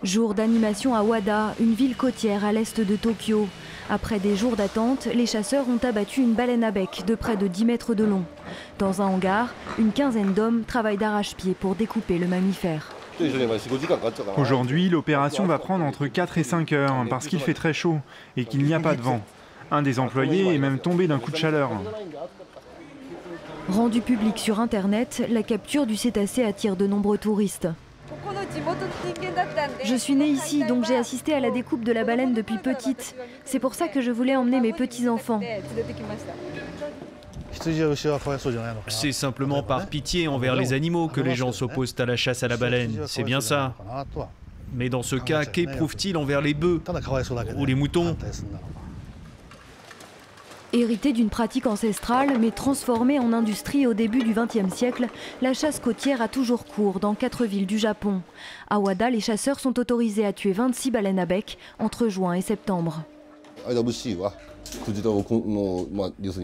Jour d'animation à Wada, une ville côtière à l'est de Tokyo. Après des jours d'attente, les chasseurs ont abattu une baleine à bec de près de 10 mètres de long. Dans un hangar, une quinzaine d'hommes travaillent d'arrache-pied pour découper le mammifère. Aujourd'hui, l'opération va prendre entre 4 et 5 heures parce qu'il fait très chaud et qu'il n'y a pas de vent. Un des employés est même tombé d'un coup de chaleur. Rendu public sur Internet, la capture du cétacé attire de nombreux touristes. Je suis née ici, donc j'ai assisté à la découpe de la baleine depuis petite. C'est pour ça que je voulais emmener mes petits-enfants. C'est simplement par pitié envers les animaux que les gens s'opposent à la chasse à la baleine, c'est bien ça. Mais dans ce cas, qu'éprouvent-ils envers les bœufs ou les moutons ? Héritée d'une pratique ancestrale, mais transformée en industrie au début du XXe siècle, la chasse côtière a toujours cours dans 4 villes du Japon. À Wada, les chasseurs sont autorisés à tuer 26 baleines à bec entre juin et septembre.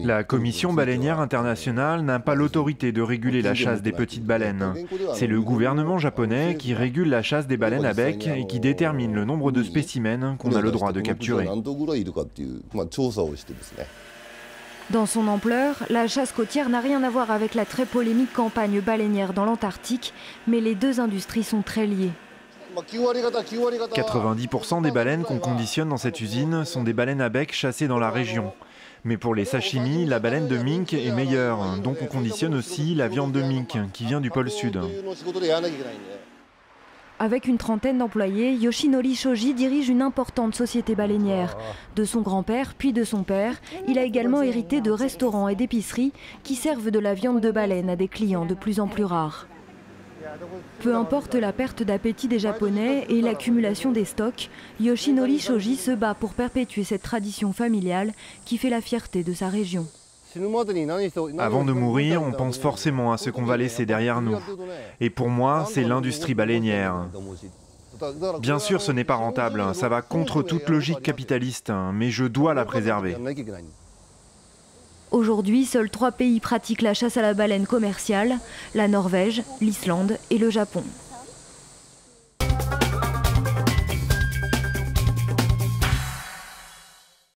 La Commission baleinière internationale n'a pas l'autorité de réguler la chasse des petites baleines. C'est le gouvernement japonais qui régule la chasse des baleines à bec et qui détermine le nombre de spécimens qu'on a le droit de capturer. Dans son ampleur, la chasse côtière n'a rien à voir avec la très polémique campagne baleinière dans l'Antarctique, mais les deux industries sont très liées. 90% des baleines qu'on conditionne dans cette usine sont des baleines à bec chassées dans la région. Mais pour les sashimi, la baleine de mink est meilleure, donc on conditionne aussi la viande de mink qui vient du pôle sud. Avec une trentaine d'employés, Yoshinori Shoji dirige une importante société baleinière. De son grand-père, puis de son père, il a également hérité de restaurants et d'épiceries qui servent de la viande de baleine à des clients de plus en plus rares. Peu importe la perte d'appétit des Japonais et l'accumulation des stocks, Yoshinori Shoji se bat pour perpétuer cette tradition familiale qui fait la fierté de sa région. Avant de mourir, on pense forcément à ce qu'on va laisser derrière nous. Et pour moi, c'est l'industrie baleinière. Bien sûr, ce n'est pas rentable, ça va contre toute logique capitaliste, mais je dois la préserver. Aujourd'hui, seuls 3 pays pratiquent la chasse à la baleine commerciale, la Norvège, l'Islande et le Japon.